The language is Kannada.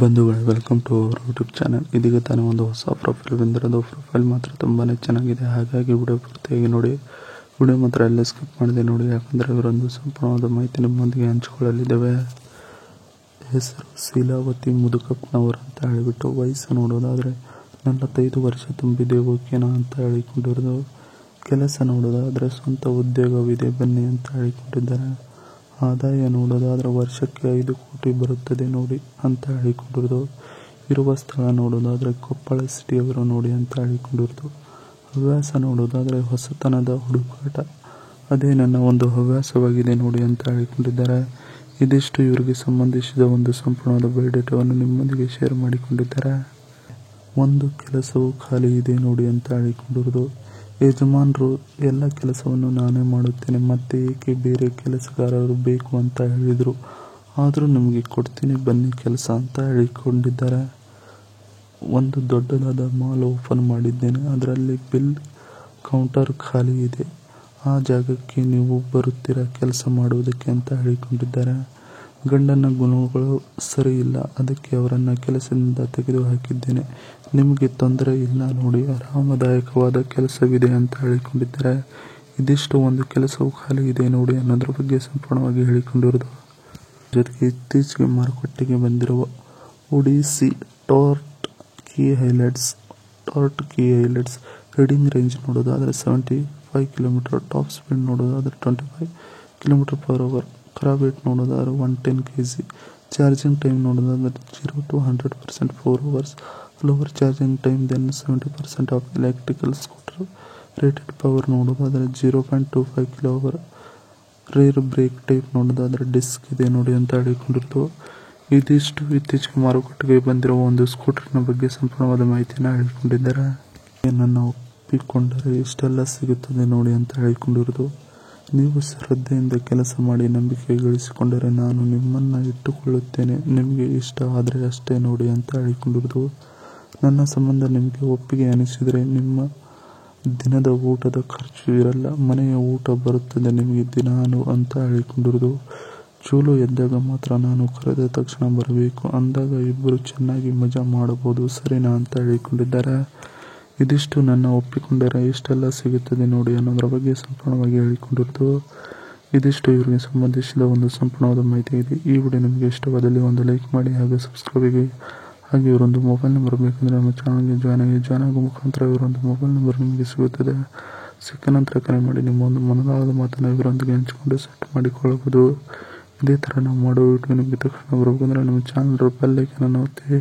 ಬಂಧುಗಳೇ, welcome to our YouTube channel. ಇದೀಗ ತಾನೇ ಒಂದು ಹೊಸ ಪ್ರೊಫೈಲ್ ಬಂದಿರೋದು. ಪ್ರೊಫೈಲ್ ಮಾತ್ರ ತುಂಬಾ ಚೆನ್ನಾಗಿದೆ, ಹಾಗಾಗಿ ವಿಡಿಯೋ ಪೂರ್ತಿಯಾಗಿ ನೋಡಿ. ವಿಡಿಯೋ ಮಾತ್ರ ಎಲ್ಲ ಸ್ಕಿಪ್ ಮಾಡಿದೆ ನೋಡಿ, ಯಾಕಂದರೆ ಇವರೊಂದು ಸಂಪೂರ್ಣವಾದ ಮಾಹಿತಿ ನಿಮ್ಮೊಂದಿಗೆ ಹಂಚಿಕೊಳ್ಳಲಿದ್ದೇವೆ. ಹೆಸರು ಶೀಲಾವತಿ ಮುದುಕಪ್ಪನವರು ಅಂತ ಹೇಳಿಬಿಟ್ಟು, ವಯಸ್ಸು ನೋಡೋದಾದರೆ 45 ವರ್ಷ ತುಂಬಿದೆ, ಓಕೆನಾ ಅಂತ ಹೇಳಿಕೊಂಡಿರೋದು. ಕೆಲಸ ನೋಡೋದಾದರೆ ಸ್ವಂತ ಉದ್ಯೋಗವಿದೆ ಬನ್ನಿ ಅಂತ ಹೇಳಿಕೊಂಡಿದ್ದಾರೆ. ಆದಾಯ ನೋಡೋದಾದರೆ ವರ್ಷಕ್ಕೆ 5 ಕೋಟಿ ಬರುತ್ತದೆ ನೋಡಿ ಅಂತ ಹೇಳಿಕೊಂಡಿರೋದು. ಇರುವ ಸ್ಥಳ ನೋಡೋದಾದರೆ ಕೊಪ್ಪಳ ಸಿಟಿಯವರು ನೋಡಿ ಅಂತ ಹೇಳಿಕೊಂಡಿರೋದು. ಹವ್ಯಾಸ ನೋಡೋದಾದರೆ ಹೊಸತನದ ಹುಡುಕಾಟ, ಅದೇ ನನ್ನ ಒಂದು ಹವ್ಯಾಸವಾಗಿದೆ ನೋಡಿ ಅಂತ ಹೇಳಿಕೊಂಡಿದ್ದಾರೆ. ಇದಿಷ್ಟು ಇವರಿಗೆ ಸಂಬಂಧಿಸಿದ ಒಂದು ಸಂಪೂರ್ಣವಾದ ಬಯೋಡೇಟಾವನ್ನು ನಿಮ್ಮೊಂದಿಗೆ ಶೇರ್ ಮಾಡಿಕೊಂಡಿದ್ದಾರೆ. ಒಂದು ಕೆಲಸವು ಖಾಲಿ ಇದೆ ನೋಡಿ ಅಂತ ಹೇಳಿಕೊಂಡಿರೋದು. ಯಜಮಾನರು ಎಲ್ಲ ಕೆಲಸವನ್ನು ನಾನೇ ಮಾಡುತ್ತೇನೆ, ಮತ್ತೆ ಏಕೆ ಬೇರೆ ಕೆಲಸಗಾರರು ಬೇಕು ಅಂತ ಹೇಳಿದರು, ಆದರೂ ನಿಮಗೆ ಕೊಡ್ತೀನಿ ಬನ್ನಿ ಕೆಲಸ ಅಂತ ಹೇಳಿಕೊಂಡಿದ್ದಾರೆ. ಒಂದು ದೊಡ್ಡದಾದ ಮಾಲ್ ಓಪನ್ ಮಾಡಿದ್ದೇನೆ, ಅದರಲ್ಲಿ ಬಿಲ್ ಕೌಂಟರ್ ಖಾಲಿ ಇದೆ, ಆ ಜಾಗಕ್ಕೆ ನೀವು ಬರುತ್ತೀರಾ ಕೆಲಸ ಮಾಡುವುದಕ್ಕೆ ಅಂತ ಹೇಳಿಕೊಂಡಿದ್ದಾರೆ. ಗಂಡನ ಗುಣಗಳು ಸರಿ ಇಲ್ಲ, ಅದಕ್ಕೆ ಅವರನ್ನು ಕೆಲಸದಿಂದ ತೆಗೆದು ಹಾಕಿದ್ದೇನೆ, ನಿಮಗೆ ತೊಂದರೆ ಇಲ್ಲ ನೋಡಿ, ಆರಾಮದಾಯಕವಾದ ಕೆಲಸವಿದೆ ಅಂತ ಹೇಳಿಕೊಂಡಿದ್ದಾರೆ. ಇದಿಷ್ಟು ಒಂದು ಕೆಲಸವು ಖಾಲಿ ಇದೆ ನೋಡಿ ಅನ್ನೋದ್ರ ಬಗ್ಗೆ ಸಂಪೂರ್ಣವಾಗಿ ಹೇಳಿಕೊಂಡಿರೋದು. ಜೊತೆಗೆ ಇತ್ತೀಚೆಗೆ ಮಾರುಕಟ್ಟೆಗೆ ಬಂದಿರುವ Odysse Trot key highlights reading range ನೋಡೋದಾದರೆ 75 ಕಿಲೋಮೀಟರ್, ಟಾಪ್ ಸ್ಪೀಡ್ ನೋಡೋದಾದರೆ 25 km/h, ಖರಾಬ್ ವೇಟ್ ನೋಡೋದಾದರೆ 110 kg, ಚಾರ್ಜಿಂಗ್ ಟೈಮ್ ನೋಡೋದಾದರೆ 0 to 100% 4 hours, lower charging time than 70% of electrical scooter. Rated power ನೋಡೋದಾದರೆ 0.25 kW, ರೇರ್ ಬ್ರೇಕ್ ಟೈಪ್ ನೋಡೋದಾದರೆ ಡಿಸ್ಕ್ ಇದೆ ನೋಡಿ ಅಂತ ಹೇಳಿಕೊಂಡಿತ್ತು. ಇದಿಷ್ಟು ಇತ್ತೀಚೆಗೆ ಮಾರುಕಟ್ಟೆಗೆ ಬಂದಿರುವ ಒಂದು ಸ್ಕೂಟರ್ನ ಬಗ್ಗೆ ಸಂಪೂರ್ಣವಾದ ಮಾಹಿತಿಯನ್ನು ಹೇಳಿಕೊಂಡಿದ್ದಾರೆ. ನನ್ನ ಒಪ್ಪಿಕೊಂಡರೆ ಇಷ್ಟೆಲ್ಲ ಸಿಗುತ್ತದೆ ನೋಡಿ ಅಂತ ಹೇಳಿಕೊಂಡಿರೋದು. ನೀವು ಶ್ರದ್ಧೆಯಿಂದ ಕೆಲಸ ಮಾಡಿ ನಂಬಿಕೆ ಗಳಿಸಿಕೊಂಡರೆ ನಾನು ನಿಮ್ಮನ್ನು ಇಟ್ಟುಕೊಳ್ಳುತ್ತೇನೆ, ನಿಮಗೆ ಇಷ್ಟ ಆದರೆ ಅಷ್ಟೇ ನೋಡಿ ಅಂತ ಹೇಳಿಕೊಂಡಿರೋದು. ನನ್ನ ಸಂಬಂಧ ನಿಮಗೆ ಒಪ್ಪಿಗೆ ಅನಿಸಿದರೆ ನಿಮ್ಮ ದಿನದ ಊಟದ ಖರ್ಚು ಇರಲ್ಲ, ಮನೆಯ ಊಟ ಬರುತ್ತದೆ ನಿಮಗೆ ದಿನಾನು ಅಂತ ಹೇಳಿಕೊಂಡಿರೋದು. ಚೂಲು ಎದ್ದಾಗ ಮಾತ್ರ ನಾನು ಕರೆದ ತಕ್ಷಣ ಬರಬೇಕು, ಅಂದಾಗ ಇಬ್ಬರು ಚೆನ್ನಾಗಿ ಮಜಾ ಮಾಡಬಹುದು ಸರಿನಾ ಅಂತ ಹೇಳಿಕೊಂಡಿದ್ದಾರೆ. ಇದಿಷ್ಟು ನನ್ನ ಒಪ್ಪಿಕೊಂಡರೆ ಇಷ್ಟೆಲ್ಲ ಸಿಗುತ್ತದೆ ನೋಡಿ ಅನ್ನೋದ್ರ ಬಗ್ಗೆ ಸಂಪೂರ್ಣವಾಗಿ ಹೇಳಿಕೊಂಡಿರೋದು. ಇದಿಷ್ಟು ಇವರಿಗೆ ಸಂಬಂಧಿಸಿದ ಒಂದು ಸಂಪೂರ್ಣವಾದ ಮಾಹಿತಿ ಇದೆ. ಈ ವಿಡಿಯೋ ನಿಮಗೆ ಇಷ್ಟವಾದಲ್ಲಿ ಒಂದು ಲೈಕ್ ಮಾಡಿ, ಹಾಗೆ ಸಬ್ಸ್ಕ್ರೈಬ್ ಆಗಿ. ಹಾಗೆ ಇವರೊಂದು ಮೊಬೈಲ್ ನಂಬರ್ ಬೇಕಂದರೆ ನಮ್ಮ ಚಾನಲ್ಗೆ ಜಾಯ್ನ್ ಆಗೋ ಮುಖಾಂತರ ಇವರೊಂದು ಮೊಬೈಲ್ ನಂಬರ್ ನಿಮಗೆ ಸಿಗುತ್ತದೆ. ಸಿಕ್ಕ ನಂತರ ಕರೆ ಮಾಡಿ ನಿಮ್ಮ ಒಂದು ಮನದಾಳದ ಮಾತನ್ನು ಇವರೊಂದಿಗೆ ಹಂಚಿಕೊಂಡು ಸೆಟ್ ಮಾಡಿಕೊಳ್ಳಬಹುದು. ಇದೇ ಥರ ನಾವು ಮಾಡೋ ವಿಡಿಯೋ ನಿಮಗೆ ತಕ್ಷಣ ಬರಬೇಕಂದ್ರೆ ನಮ್ಮ ಚಾನಲ್ ಬೆಲ್ ಐಕಾನ್ ಅನ್ನು ಒತ್ತಿ.